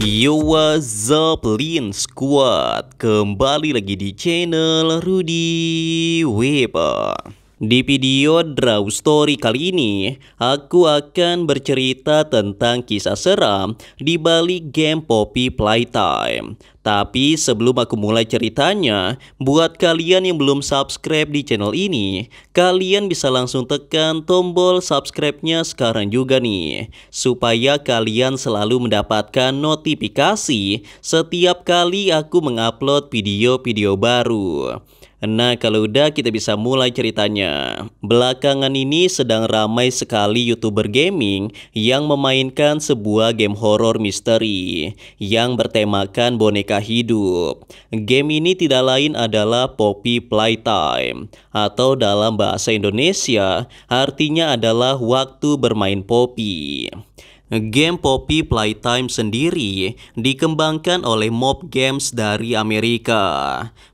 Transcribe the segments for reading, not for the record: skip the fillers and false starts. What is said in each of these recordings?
Yo, what's up, Lin Squad? Kembali lagi di channel Rudy Weber. Di video Draw Story kali ini, aku akan bercerita tentang kisah seram di balik game Poppy Playtime. Tapi sebelum aku mulai ceritanya, buat kalian yang belum subscribe di channel ini, kalian bisa langsung tekan tombol subscribe-nya sekarang juga nih, supaya kalian selalu mendapatkan notifikasi setiap kali aku mengupload video-video baru. Nah, kalau udah, kita bisa mulai ceritanya. Belakangan ini sedang ramai sekali YouTuber gaming yang memainkan sebuah game horor misteri yang bertemakan boneka hidup. Game ini tidak lain adalah Poppy Playtime, atau dalam bahasa Indonesia artinya adalah waktu bermain Poppy. Game Poppy Playtime sendiri dikembangkan oleh Mob Games dari Amerika.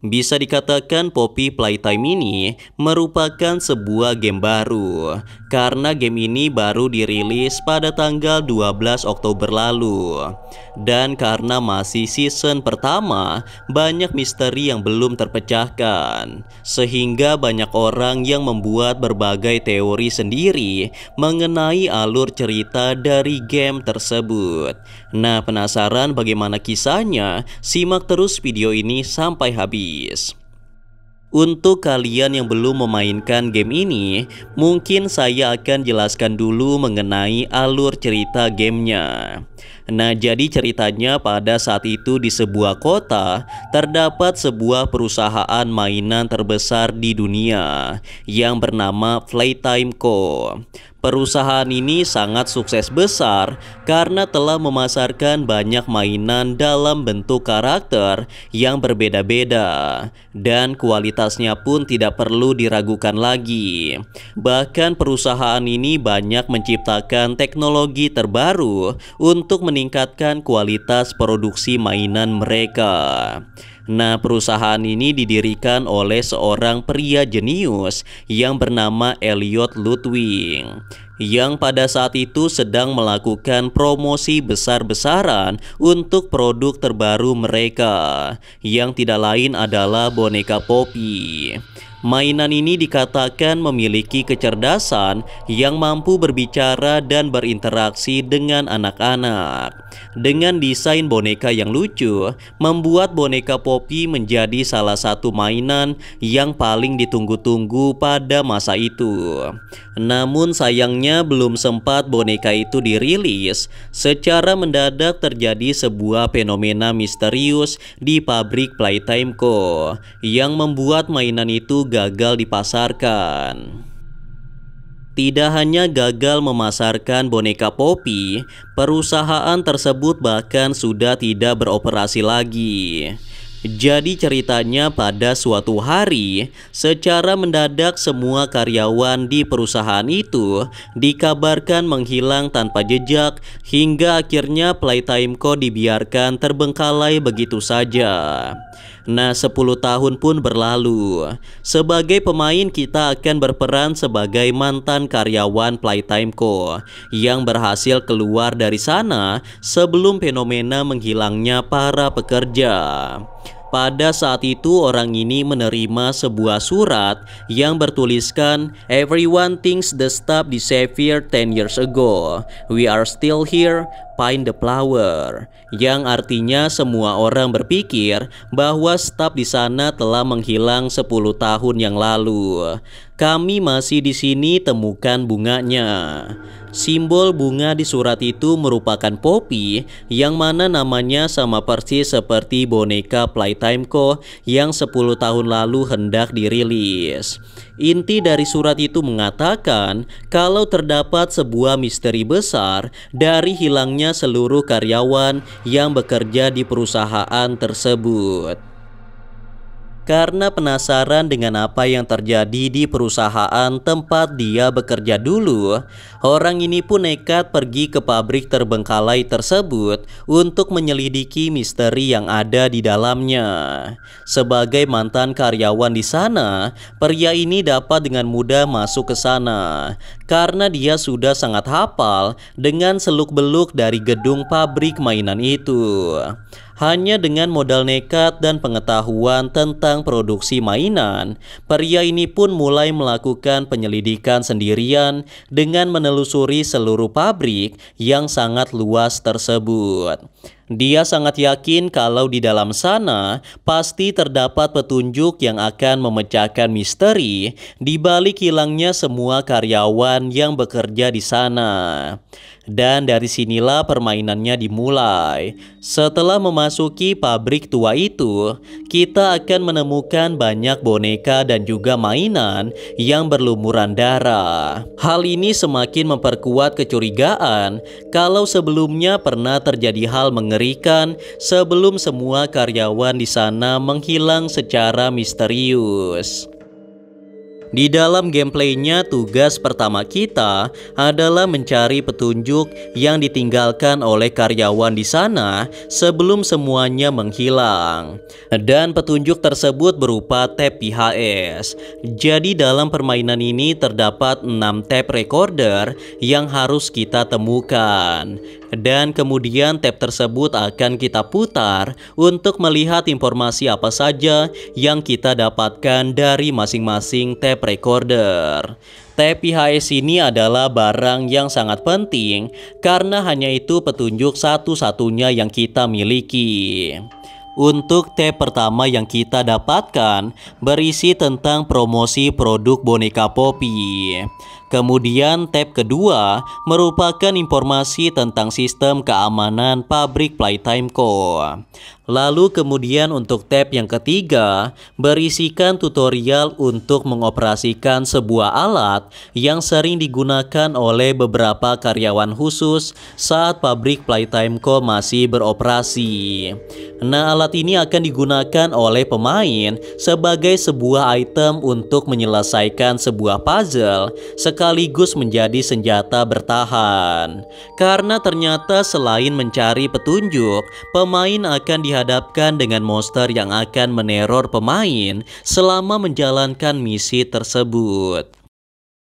Bisa dikatakan Poppy Playtime ini merupakan sebuah game baru, karena game ini baru dirilis pada tanggal 12 Oktober lalu. Dan karena masih season pertama, banyak misteri yang belum terpecahkan, sehingga banyak orang yang membuat berbagai teori sendiri mengenai alur cerita dari game tersebut. Nah, penasaran bagaimana kisahnya? Simak terus video ini sampai habis. Untuk kalian yang belum memainkan game ini, mungkin saya akan jelaskan dulu mengenai alur cerita gamenya. Nah, jadi ceritanya pada saat itu di sebuah kota terdapat sebuah perusahaan mainan terbesar di dunia yang bernama Playtime Co. Perusahaan ini sangat sukses besar karena telah memasarkan banyak mainan dalam bentuk karakter yang berbeda-beda, dan kualitasnya pun tidak perlu diragukan lagi. Bahkan perusahaan ini banyak menciptakan teknologi terbaru untuk meningkatkan kualitas produksi mainan mereka. Nah, perusahaan ini didirikan oleh seorang pria jenius yang bernama Elliot Ludwig, yang pada saat itu sedang melakukan promosi besar-besaran untuk produk terbaru mereka, yang tidak lain adalah boneka Poppy. Mainan ini dikatakan memiliki kecerdasan yang mampu berbicara dan berinteraksi dengan anak-anak. Dengan desain boneka yang lucu, membuat boneka Poppy menjadi salah satu mainan yang paling ditunggu-tunggu pada masa itu. Namun sayangnya belum sempat boneka itu dirilis, secara mendadak terjadi sebuah fenomena misterius di pabrik Playtime Co. yang membuat mainan itu gagal dipasarkan. Tidak hanya gagal memasarkan boneka Poppy, perusahaan tersebut bahkan sudah tidak beroperasi lagi. Jadi ceritanya pada suatu hari, secara mendadak semua karyawan di perusahaan itu dikabarkan menghilang tanpa jejak, hingga akhirnya Playtime Co dibiarkan terbengkalai begitu saja. Nah, 10 tahun pun berlalu. Sebagai pemain, kita akan berperan sebagai mantan karyawan Playtime Co yang berhasil keluar dari sana sebelum fenomena menghilangnya para pekerja. Pada saat itu orang ini menerima sebuah surat yang bertuliskan, "Everyone thinks the staff disappeared 10 years ago. We are still here. Find the flower." Yang artinya semua orang berpikir bahwa staf di sana telah menghilang 10 tahun yang lalu. Kami masih di sini, temukan bunganya. Simbol bunga di surat itu merupakan Poppy, yang mana namanya sama persis seperti boneka Playtime Co yang 10 tahun lalu hendak dirilis. Inti dari surat itu mengatakan kalau terdapat sebuah misteri besar dari hilangnya seluruh karyawan yang bekerja di perusahaan tersebut. Karena penasaran dengan apa yang terjadi di perusahaan tempat dia bekerja dulu, orang ini pun nekat pergi ke pabrik terbengkalai tersebut untuk menyelidiki misteri yang ada di dalamnya. Sebagai mantan karyawan di sana, pria ini dapat dengan mudah masuk ke sana karena dia sudah sangat hafal dengan seluk-beluk dari gedung pabrik mainan itu. Hanya dengan modal nekat dan pengetahuan tentang produksi mainan, pria ini pun mulai melakukan penyelidikan sendirian dengan menelusuri seluruh pabrik yang sangat luas tersebut. Dia sangat yakin kalau di dalam sana pasti terdapat petunjuk yang akan memecahkan misteri di balik hilangnya semua karyawan yang bekerja di sana. Dan dari sinilah permainannya dimulai. Setelah memasuki pabrik tua itu, kita akan menemukan banyak boneka dan juga mainan yang berlumuran darah. Hal ini semakin memperkuat kecurigaan kalau sebelumnya pernah terjadi hal mengerikan sebelum semua karyawan di sana menghilang secara misterius. Di dalam gameplaynya, tugas pertama kita adalah mencari petunjuk yang ditinggalkan oleh karyawan di sana sebelum semuanya menghilang. Dan petunjuk tersebut berupa tab VHS. Jadi dalam permainan ini terdapat 6 tab recorder yang harus kita temukan. Dan kemudian tab tersebut akan kita putar untuk melihat informasi apa saja yang kita dapatkan dari masing-masing tab recorder. Tab VHS ini adalah barang yang sangat penting karena hanya itu petunjuk satu-satunya yang kita miliki. Untuk tab pertama yang kita dapatkan berisi tentang promosi produk boneka Poppy. Kemudian tab kedua merupakan informasi tentang sistem keamanan pabrik Playtime Co. Lalu kemudian untuk tab yang ketiga berisikan tutorial untuk mengoperasikan sebuah alat yang sering digunakan oleh beberapa karyawan khusus saat pabrik Playtime Co masih beroperasi. Nah, alat ini akan digunakan oleh pemain sebagai sebuah item untuk menyelesaikan sebuah puzzle sekaligus menjadi senjata bertahan. Karena ternyata selain mencari petunjuk, pemain akan dihadapkan dengan monster yang akan meneror pemain selama menjalankan misi tersebut.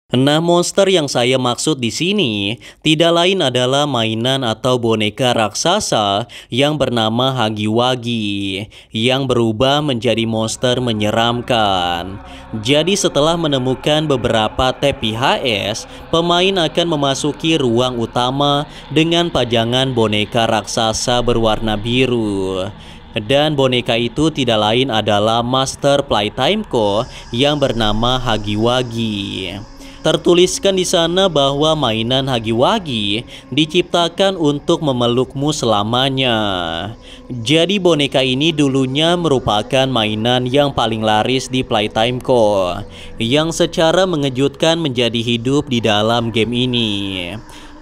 Nah, monster yang saya maksud di sini tidak lain adalah mainan atau boneka raksasa yang bernama Hagiwagi yang berubah menjadi monster menyeramkan. Jadi setelah menemukan beberapa tab VHS, pemain akan memasuki ruang utama dengan pajangan boneka raksasa berwarna biru. Dan boneka itu tidak lain adalah Master Playtime Co yang bernama Hagiwagi. Tertuliskan di sana bahwa mainan Hagiwagi diciptakan untuk memelukmu selamanya. Jadi boneka ini dulunya merupakan mainan yang paling laris di Playtime Co, yang secara mengejutkan menjadi hidup di dalam game ini.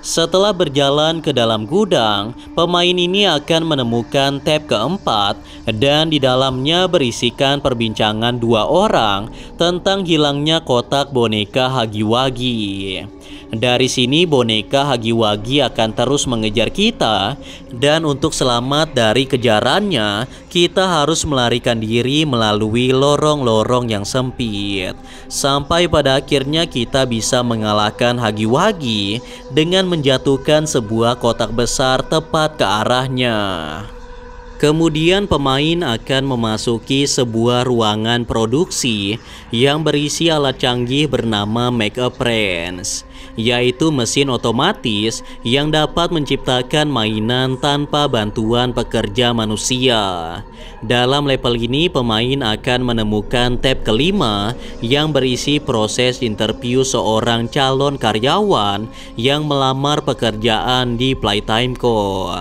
Setelah berjalan ke dalam gudang, pemain ini akan menemukan tab keempat dan di dalamnya berisikan perbincangan 2 orang tentang hilangnya kotak boneka Hagiwagi. Dari sini boneka Hagiwagi akan terus mengejar kita dan untuk selamat dari kejarannya kita harus melarikan diri melalui lorong-lorong yang sempit. Sampai pada akhirnya kita bisa mengalahkan Hagiwagi dengan menjatuhkan sebuah kotak besar tepat ke arahnya. Kemudian pemain akan memasuki sebuah ruangan produksi yang berisi alat canggih bernama Make-up Prince, yaitu mesin otomatis yang dapat menciptakan mainan tanpa bantuan pekerja manusia. Dalam level ini pemain akan menemukan tab kelima yang berisi proses interview seorang calon karyawan yang melamar pekerjaan di Playtime Co.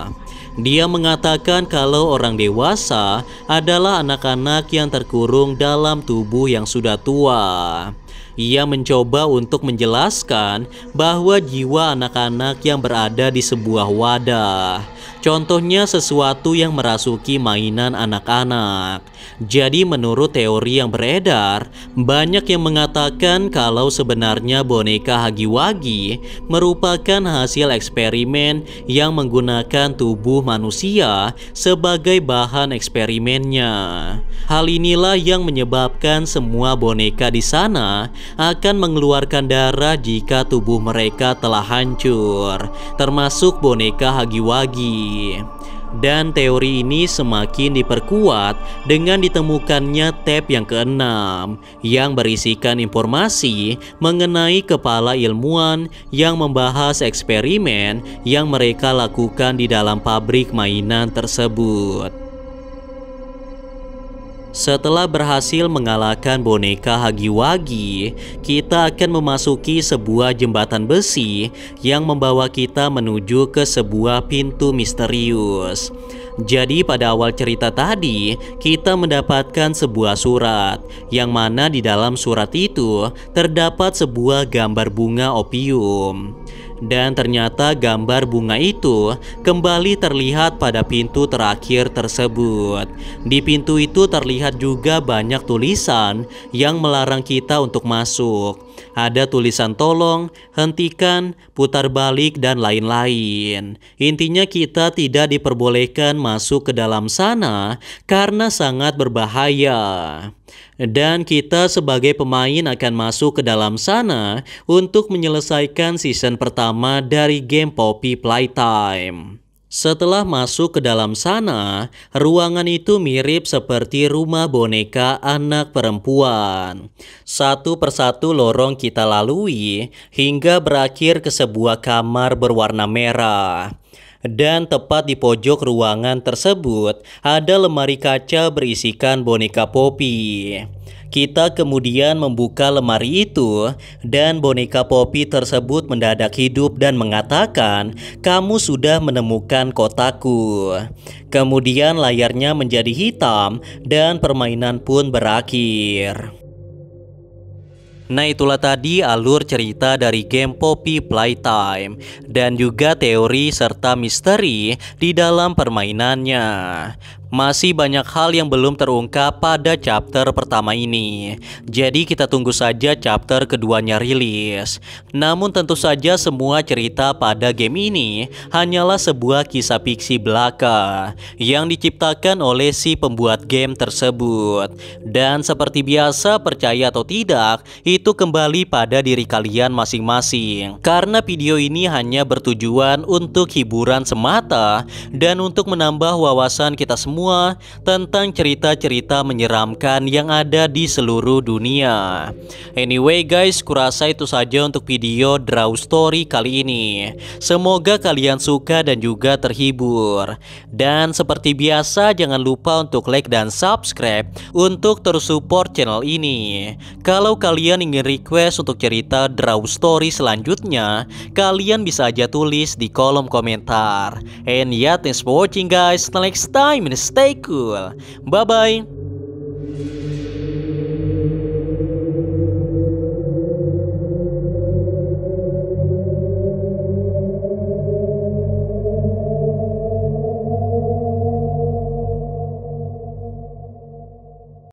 Dia mengatakan kalau orang dewasa adalah anak-anak yang terkurung dalam tubuh yang sudah tua. Ia mencoba untuk menjelaskan bahwa jiwa anak-anak yang berada di sebuah wadah. Contohnya sesuatu yang merasuki mainan anak-anak. Jadi menurut teori yang beredar, banyak yang mengatakan kalau sebenarnya boneka Huggy-Wuggy merupakan hasil eksperimen yang menggunakan tubuh manusia sebagai bahan eksperimennya. Hal inilah yang menyebabkan semua boneka di sana akan mengeluarkan darah jika tubuh mereka telah hancur, termasuk boneka Huggy-Wuggy. Dan teori ini semakin diperkuat dengan ditemukannya tab yang keenam yang berisikan informasi mengenai kepala ilmuwan yang membahas eksperimen yang mereka lakukan di dalam pabrik mainan tersebut. Setelah berhasil mengalahkan boneka Huggy-Wuggy, kita akan memasuki sebuah jembatan besi yang membawa kita menuju ke sebuah pintu misterius. Jadi pada awal cerita tadi, kita mendapatkan sebuah surat, yang mana di dalam surat itu terdapat sebuah gambar bunga opium. Dan ternyata gambar bunga itu kembali terlihat pada pintu terakhir tersebut. Di pintu itu terlihat juga banyak tulisan yang melarang kita untuk masuk. Ada tulisan tolong, hentikan, putar balik, dan lain-lain. Intinya kita tidak diperbolehkan masuk ke dalam sana karena sangat berbahaya. Dan kita sebagai pemain akan masuk ke dalam sana untuk menyelesaikan season pertama dari game Poppy Playtime. Setelah masuk ke dalam sana, ruangan itu mirip seperti rumah boneka anak perempuan. Satu persatu lorong kita lalui hingga berakhir ke sebuah kamar berwarna merah. Dan tepat di pojok ruangan tersebut ada lemari kaca berisikan boneka Poppy. Kita kemudian membuka lemari itu dan boneka Poppy tersebut mendadak hidup dan mengatakan, "Kamu sudah menemukan kotaku." Kemudian layarnya menjadi hitam dan permainan pun berakhir. Nah, itulah tadi alur cerita dari game Poppy Playtime dan juga teori serta misteri di dalam permainannya. Masih banyak hal yang belum terungkap pada chapter pertama ini. Jadi kita tunggu saja chapter keduanya rilis. Namun tentu saja semua cerita pada game ini hanyalah sebuah kisah fiksi belaka yang diciptakan oleh si pembuat game tersebut. Dan seperti biasa, percaya atau tidak, itu kembali pada diri kalian masing-masing. Karena video ini hanya bertujuan untuk hiburan semata dan untuk menambah wawasan kita semua tentang cerita-cerita menyeramkan yang ada di seluruh dunia. Anyway guys, kurasa itu saja untuk video Draw Story kali ini. Semoga kalian suka dan juga terhibur. Dan seperti biasa, jangan lupa untuk like dan subscribe untuk terus support channel ini. Kalau kalian ingin request untuk cerita Draw Story selanjutnya, kalian bisa aja tulis di kolom komentar. And yeah, thanks for watching guys. Till next time, stay cool. Bye bye.